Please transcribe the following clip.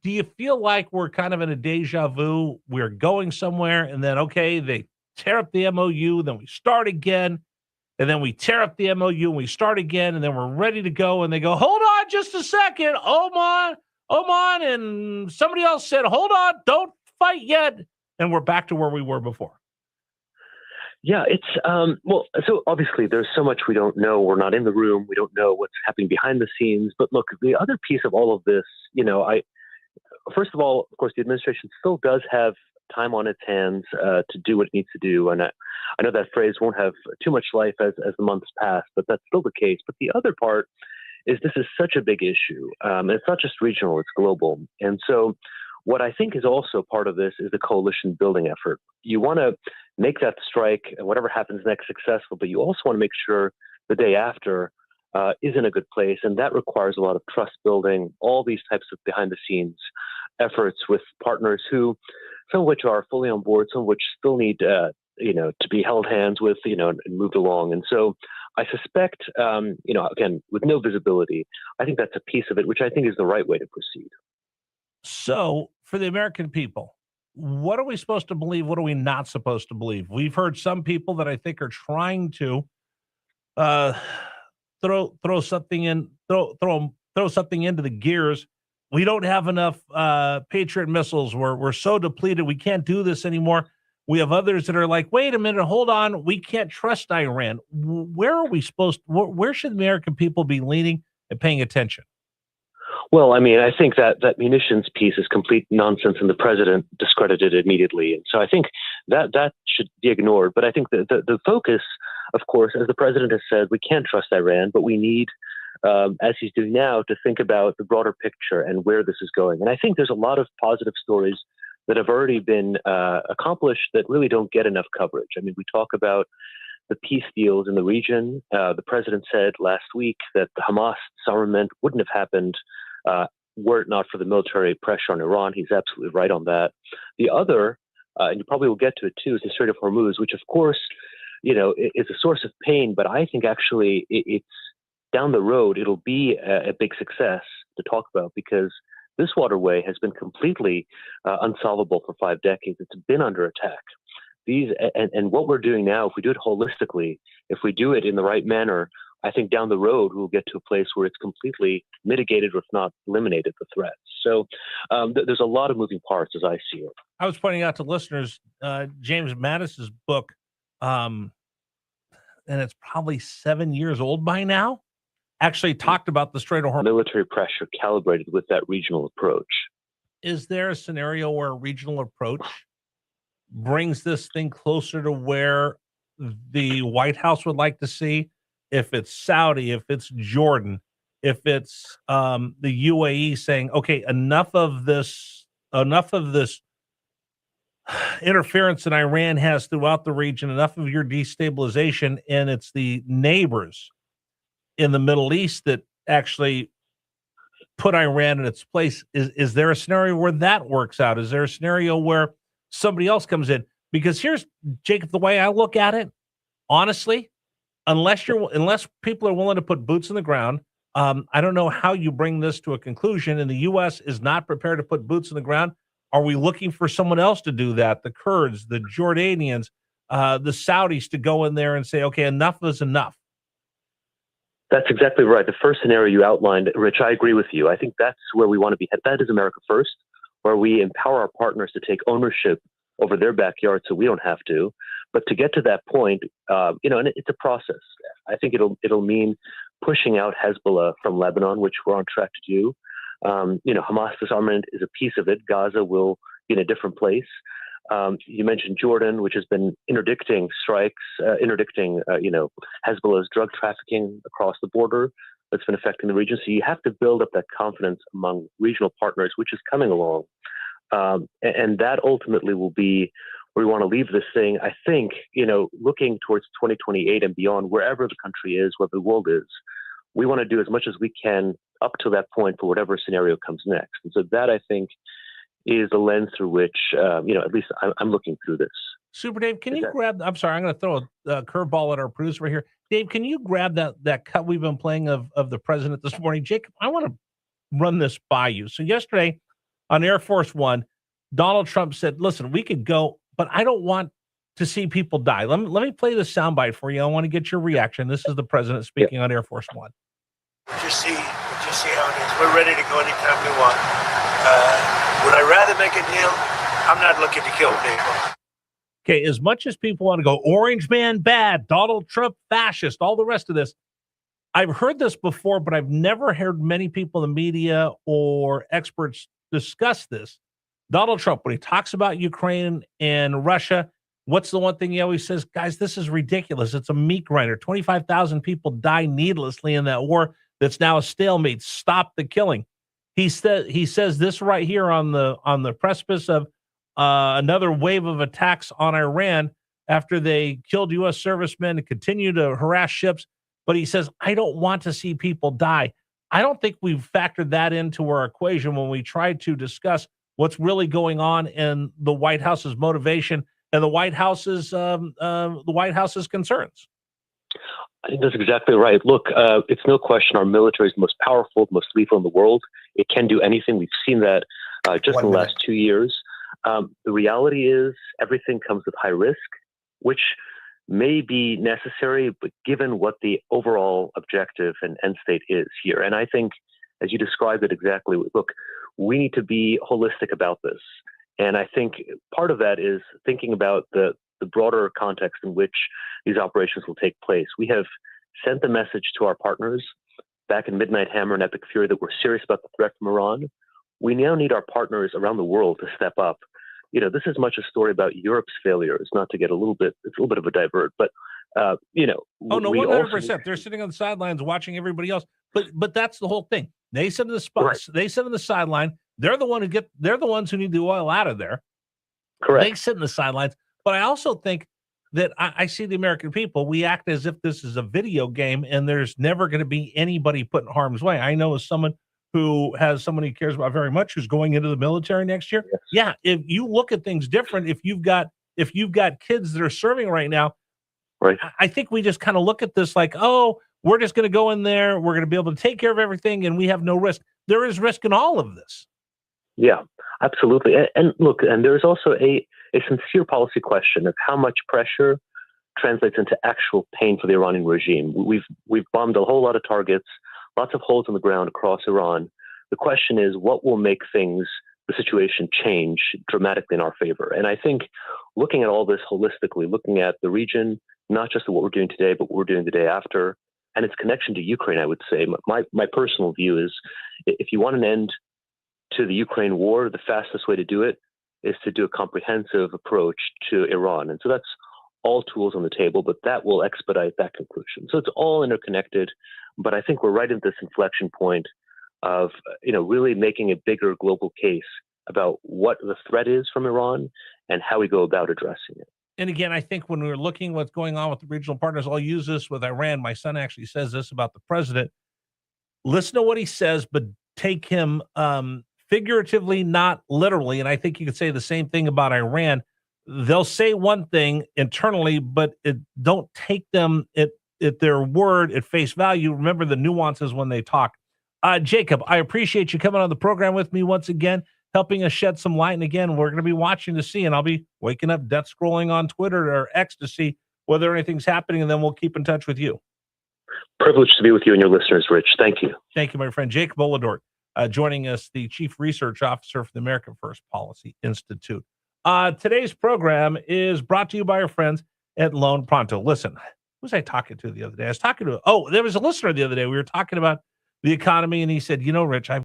do you feel like we're kind of in a deja vu? We're going somewhere, and then, okay, they tear up the MOU, then we start again, and then we tear up the MOU, and we start again, and then we're ready to go, and they go, hold on just a second, Oman, and somebody else said, hold on, don't fight yet, and we're back to where we were before. Yeah, it's well, so obviously there's so much we don't know. We're not in the room. We don't know what's happening behind the scenes. But look, the other piece of all of this, first of all, of course, the administration still does have time on its hands to do what it needs to do. And I know that phrase won't have too much life as the months pass, but that's still the case. But the other part is this is such a big issue. And it's not just regional, it's global. And so what I think is also part of this is the coalition building effort. You want to make that strike and whatever happens next successful, but you also want to make sure the day after is in a good place. And that requires a lot of trust building, all these types of behind the scenes efforts with partners who, some of which are fully on board, some of which still need, to be held hands with, and moved along. And so I suspect, again, with no visibility, I think that's a piece of it, which I think is the right way to proceed. So, for the American people, what are we supposed to believe? What are we not supposed to believe? We've heard some people that I think are trying to throw something something into the gears. We don't have enough Patriot missiles. We're so depleted. We can't do this anymore. We have others that are like, wait a minute, hold on. We can't trust Iran. Where are we where should the American people be leaning and paying attention? Well, I mean, I think that munitions piece is complete nonsense, and the president discredited it immediately. And so I think that should be ignored. But I think the focus, of course, as the president has said, we can't trust Iran, but we need, as he's doing now, to think about the broader picture and where this is going. And I think there's a lot of positive stories that have already been accomplished that really don't get enough coverage. I mean, we talk about the peace deals in the region. The president said last week that the Hamas disarmament wouldn't have happened were it not for the military pressure on Iran. He's absolutely right on that. The other, and you probably will get to it too, is the Strait of Hormuz, which of course, is a source of pain, but I think actually it's down the road, it'll be a big success to talk about because this waterway has been completely unsolvable for 5 decades. It's been under attack. And what we're doing now, if we do it holistically, if we do it in the right manner, I think down the road we'll get to a place where it's completely mitigated, or if not eliminated, the threats. So there's a lot of moving parts as I see it. I was pointing out to listeners, James Mattis's book, and it's probably 7 years old by now, actually talked about the Strait of Hormuz. Military pressure calibrated with that regional approach. Is there a scenario where a regional approach brings this thing closer to where the White House would like to see? If it's Saudi, if it's Jordan, if it's the UAE saying, okay, enough of this interference that Iran has throughout the region, enough of your destabilization, and it's the neighbors in the Middle East that actually put Iran in its place. Is there a scenario where that works out? Is there a scenario where somebody else comes in? Because here's, Jacob, the way I look at it, honestly, unless people are willing to put boots in the ground, I don't know how you bring this to a conclusion. And the U.S. is not prepared to put boots in the ground. Are we looking for someone else to do that? The Kurds, the Jordanians, the Saudis to go in there and say, okay, enough is enough. That's exactly right. The first scenario you outlined, Rich, I agree with you. I think that's where we want to be. That is America First, where we empower our partners to take ownership over their backyard so we don't have to. But to get to that point, and it's a process. I think it'll mean pushing out Hezbollah from Lebanon, which we're on track to do. Hamas disarmament is a piece of it. Gaza will be in a different place. You mentioned Jordan, which has been interdicting strikes, Hezbollah's drug trafficking across the border that's been affecting the region. So you have to build up that confidence among regional partners, which is coming along. And that ultimately will be where we want to leave this thing. I think, looking towards 2028 and beyond, wherever the country is, wherever the world is, we want to do as much as we can up to that point for whatever scenario comes next. And so that, I think, is the lens through which, at least I'm looking through this. Super Dave, can you grab, I'm sorry, I'm going to throw a curveball at our producer right here. Dave, can you grab that cut we've been playing of the president this morning? Jacob, I want to run this by you. So yesterday, on Air Force One, Donald Trump said, listen, we could go, but I don't want to see people die. Let me play the soundbite for you. I want to get your reaction. This is the president speaking on Air Force One. Just see how it is. We're ready to go anytime we want. Would I rather make a deal? I'm not looking to kill people. Okay, as much as people want to go, Orange Man bad, Donald Trump fascist, all the rest of this, I've heard this before, but I've never heard many people in the media or experts discuss this. Donald Trump, when he talks about Ukraine and Russia, what's the one thing he always says? Guys, this is ridiculous. It's a meat grinder. 25,000 people die needlessly in that war that's now a stalemate. Stop the killing. He says this right here on the precipice of another wave of attacks on Iran after they killed U.S. servicemen and continue to harass ships. But he says, I don't want to see people die. I don't think we've factored that into our equation when we try to discuss what's really going on in the White House's motivation and the White House's concerns. I think that's exactly right. Look, it's no question our military is the most powerful, the most lethal in the world. It can do anything. We've seen that just in the last 2 years. The reality is everything comes with high risk, which may be necessary, but given what the overall objective and end state is here. And I think, as you described it exactly, look, we need to be holistic about this. And I think part of that is thinking about the broader context in which these operations will take place. We have sent the message to our partners back in Midnight Hammer and Epic Fury that we're serious about the threat from Iran. We now need our partners around the world to step up. You know, this is much a story about Europe's failures, it's a little bit of a divert, but, you know. Oh, no, 100%. They're sitting on the sidelines watching everybody else. But that's the whole thing. They sit in the spot. Right. They sit on the sideline. They're the ones who need the oil out of there. Correct. They sit in the sidelines. But I also think that I see the American people, we act as if this is a video game and there's never going to be anybody put in harm's way. I know as someone who has someone he cares about very much who's going into the military next year. Yes. Yeah, if you look at things different, if you've got kids that are serving right now, right? I think we just kind of look at this like, oh, we're just going to go in there, we're going to be able to take care of everything, and we have no risk. There is risk in all of this. Yeah, absolutely. And look, and there's also a sincere policy question of how much pressure translates into actual pain for the Iranian regime. We've bombed a whole lot of targets, lots of holes in the ground across Iran. The question is, what will make the situation change dramatically in our favor? And I think looking at all this holistically, looking at the region, not just what we're doing today, but what we're doing the day after, and its connection to Ukraine, I would say, my personal view is if you want an end to the Ukraine war, the fastest way to do it is to do a comprehensive approach to Iran. And so that's all tools on the table, but that will expedite that conclusion. So it's all interconnected. But I think we're right at this inflection point of, you know, really making a bigger global case about what the threat is from Iran and how we go about addressing it. And again, I think when we're looking what's going on with the regional partners, I'll use this with Iran. My son actually says this about the president. Listen to what he says, but take him figuratively, not literally. And I think you could say the same thing about Iran. They'll say one thing internally, but don't take them at their word at face value. Remember the nuances when they talk. Jacob, I appreciate you coming on the program with me once again, helping us shed some light. And again, we're going to be watching to see, and I'll be waking up, death scrolling on Twitter or X to see whether anything's happening, and then we'll keep in touch with you. Privileged to be with you and your listeners, Rich. Thank you. Thank you, my friend. Jacob Olidort, joining us, the Chief Research Officer for the American First Policy Institute. Today's program is brought to you by our friends at Loan Pronto. Listen, who was I talking to the other day? I was talking to, there was a listener the other day. We were talking about the economy, and he said, you know, Rich, I've